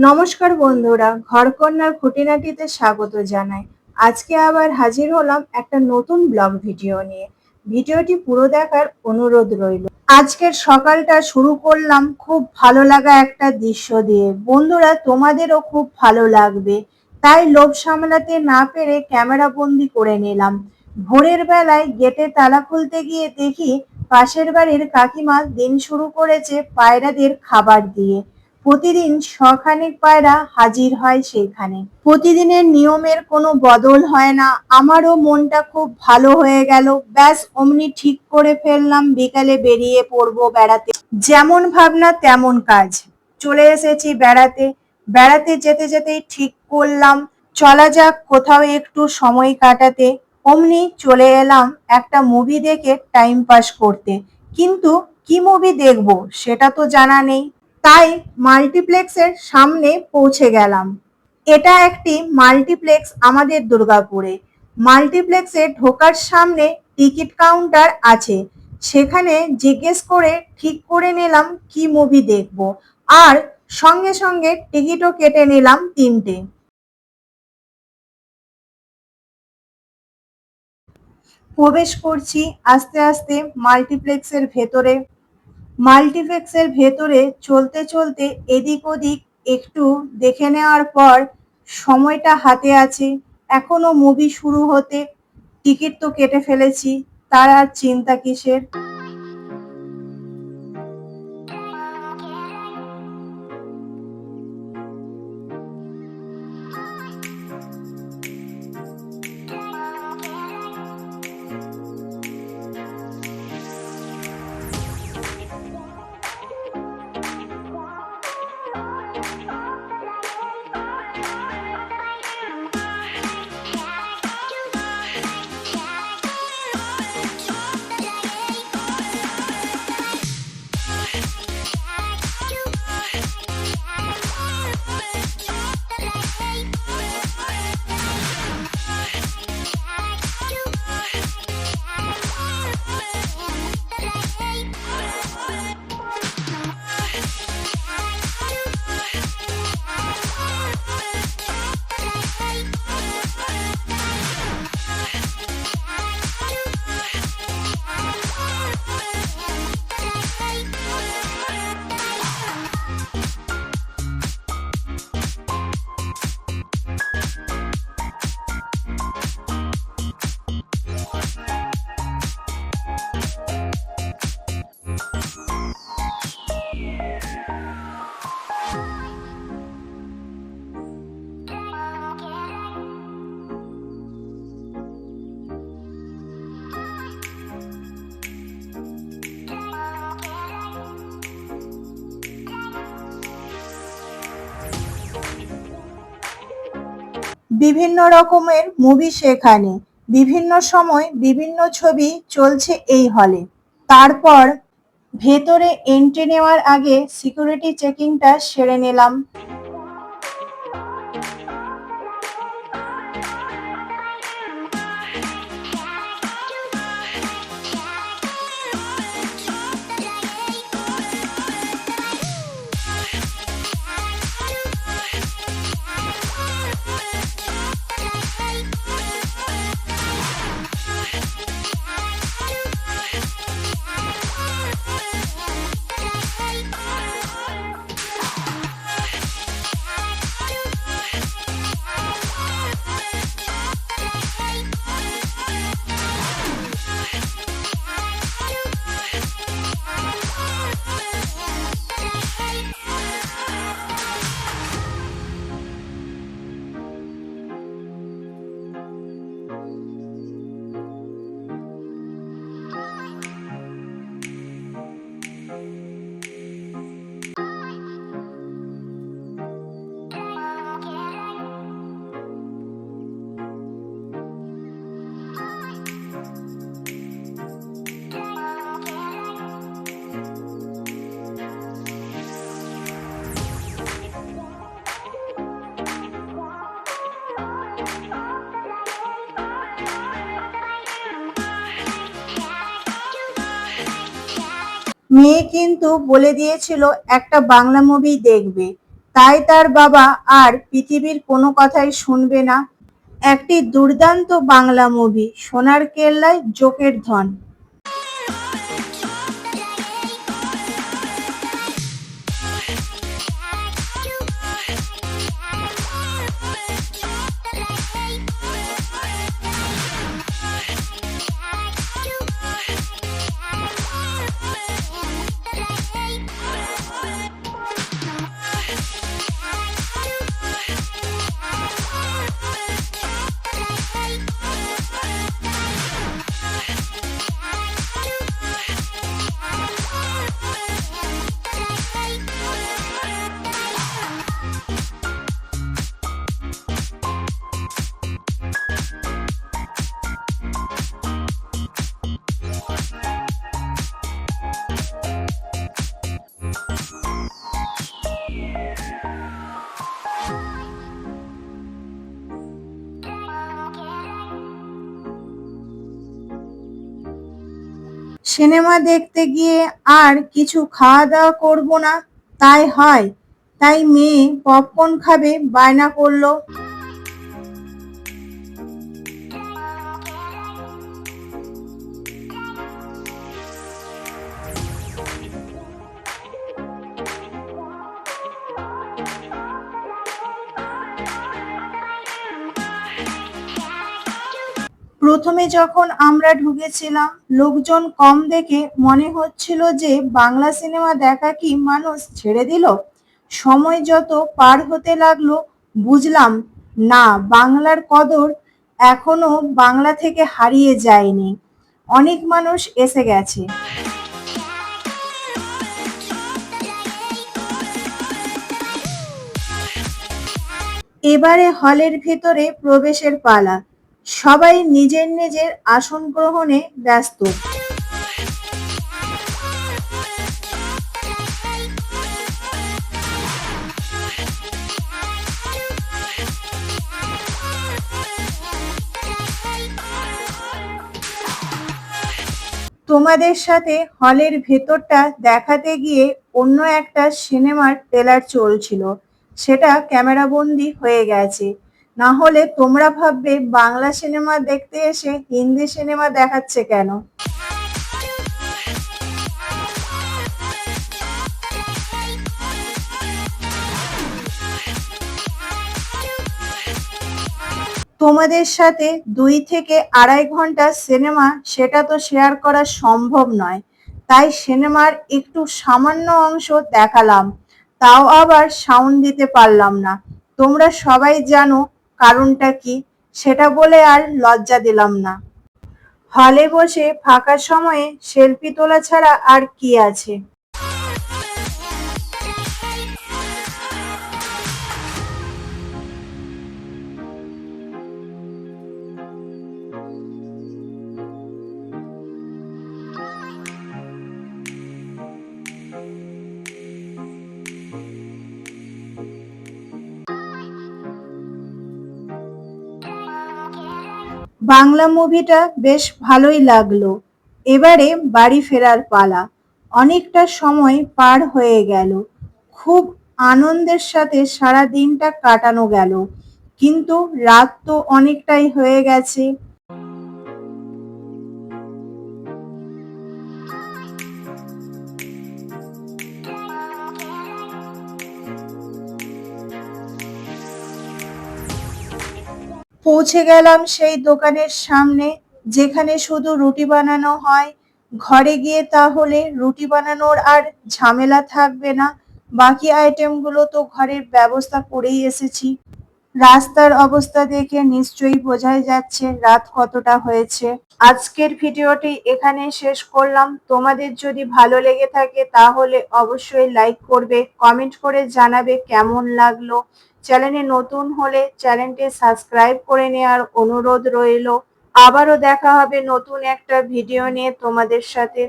নমস্কার বন্ধুরা, ঘরকন্যার খুঁটিনাটিতে স্বাগত জানাই। আজকে আবার হাজির হলাম একটা নতুন ব্লগ ভিডিও নিয়ে। ভিডিওটি পুরো দেখার অনুরোধ রইল। আজকের সকালটা শুরু করলাম খুব ভালো লাগা একটা দৃশ্য দিয়ে। বন্ধুরা, তোমাদেরও খুব ভালো লাগবে, তাই লোভ সামলাতে না পেরে ক্যামেরা বন্দি করে নিলাম। ভোরের বেলায় গেটে তালা খুলতে গিয়ে দেখি পাশের বাড়ির কাকিমা দিন শুরু করেছে পায়রাদের খাবার দিয়ে। প্রতিদিন শখানেক পায়রা হাজির হয় সেখানে। প্রতিদিনের নিয়মের কোনো বদল হয় না। আমারও মনটা খুব ভালো হয়ে গেল। ব্যাস অমনি ঠিক করে ফেললাম বিকালে বেরিয়ে পড়বো বেড়াতে। যেমন ভাবনা তেমন কাজ। চলে এসেছি বেড়াতে। বেড়াতে যেতে যেতেই ঠিক করলাম চলা যাক কোথাও একটু সময় কাটাতে। অমনি চলে এলাম একটা মুভি দেখে টাইম পাস করতে। কিন্তু কি মুভি দেখবো সেটা তো জানা নেই, তাই মাল্টিপ্লেক্সের সামনে পৌঁছে গেলাম। এটা একটি মাল্টিপ্লেক্স আমাদের দুর্গাপুরে। মাল্টিপ্লেক্সে ঢোকার সামনে টিকিট কাউন্টার আছে। সেখানে জিজ্ঞেস করে ঠিক করে নিলাম কি মুভি দেখব, আর সঙ্গে সঙ্গে টিকিটও কেটে নিলাম 3টে। প্রবেশ করছি আস্তে আস্তে মাল্টিপ্লেক্সের ভেতরে। মাল্টিপ্লেক্সের ভেতরে চলতে চলতে এদিক ওদিক একটু দেখে নেওয়ার পর সময়টা হাতে আছে, এখনো মুভি শুরু হতে। টিকিট তো কেটে ফেলেছি, তার আর চিন্তা কিসের। বিভিন্ন রকমের মুভি সেখানে, বিভিন্ন সময় বিভিন্ন ছবি চলছে এই হলে। তারপর ভেতরে এন্ট্রি নেওয়ার আগে সিকিউরিটি চেকিংটা সেরে নিলাম। মেয়ে কিন্তু বলে দিয়েছিল একটা বাংলা মুভি দেখবে, তাই তার বাবা আর পৃথিবীর কোনো কথাই শুনবে না। একটি দুর্দান্ত বাংলা মুভি সোনার কেল্লায় জোকের ধন। সিনেমা দেখতে গিয়ে আর কিছু খাওয়া দাওয়া করবো না, তাই হয়। তাই মেয়ে পপকর্ন খাবে বায়না করলো। প্রথমে যখন আমরা ঢুকেছিলাম লোকজন কম দেখে মনে হচ্ছিল যে বাংলা সিনেমা দেখা কি মানুষ ছেড়ে দিল। সময় যত পার হতে লাগলো বুঝলাম না, বাংলার কদর এখনো বাংলা থেকে হারিয়ে যায়নি। অনেক মানুষ এসে গেছে। এবারে হলের ভেতরে প্রবেশের পালা। সবাই নিজের নিজের আসন গ্রহণে ব্যস্ত। তোমাদের সাথে হলের ভেতরটা দেখাতে গিয়ে অন্য একটা সিনেমার ট্রেলার চলছিল, সেটা ক্যামেরাবন্দি হয়ে গেছে। না হলে তোমরা ভাববে বাংলা সিনেমা দেখতে এসে হিন্দি সিনেমা দেখাচ্ছে কেন। তোমাদের সাথে 2 থেকে 2.5 ঘন্টা সিনেমা, সেটা তো শেয়ার করা সম্ভব নয়। তাই সিনেমার একটু সামান্য অংশ দেখালাম, তাও আবার সাউন্ড দিতে পারলাম না। তোমরা সবাই জানো কারণটা কি, সেটা বলে আর লজ্জা দিলাম না। হলে বসে ফাঁকা সময়ে সেলফি তোলা ছাড়া আর কি আছে। বাংলা মুভিটা বেশ ভালোই লাগলো। এবারে বাড়ি ফেরার পালা। অনেকটা সময় পার হয়ে গেল। খুব আনন্দের সাথে সারা দিনটা কাটানো গেল, কিন্তু রাত তো অনেকটাই হয়ে গেছে। পৌঁছে গেলাম সেই দোকানের সামনে যেখানে শুধু রুটি বানানো হয়। ঘরে গিয়ে তাহলে রুটি বানানোর আর ঝামেলা থাকবে না। বাকি আইটেমগুলো তো ঘরের ব্যবস্থা করেই এসেছি। রাস্তার অবস্থা দেখে নিশ্চয়ই বোঝাই যাচ্ছে রাত কতটা হয়েছে। আজকের ভিডিওটি এখানেই শেষ করলাম। তোমাদের যদি ভালো লেগে থাকে তাহলে অবশ্যই লাইক করবে, কমেন্ট করে জানাবে কেমন লাগলো। চ্যানেলে নতুন হলে চ্যানেলটি সাবস্ক্রাইব করে নেওয়ার অনুরোধ রইল। আবারও দেখা হবে নতুন একটা ভিডিও নিয়ে তোমাদের সাথে।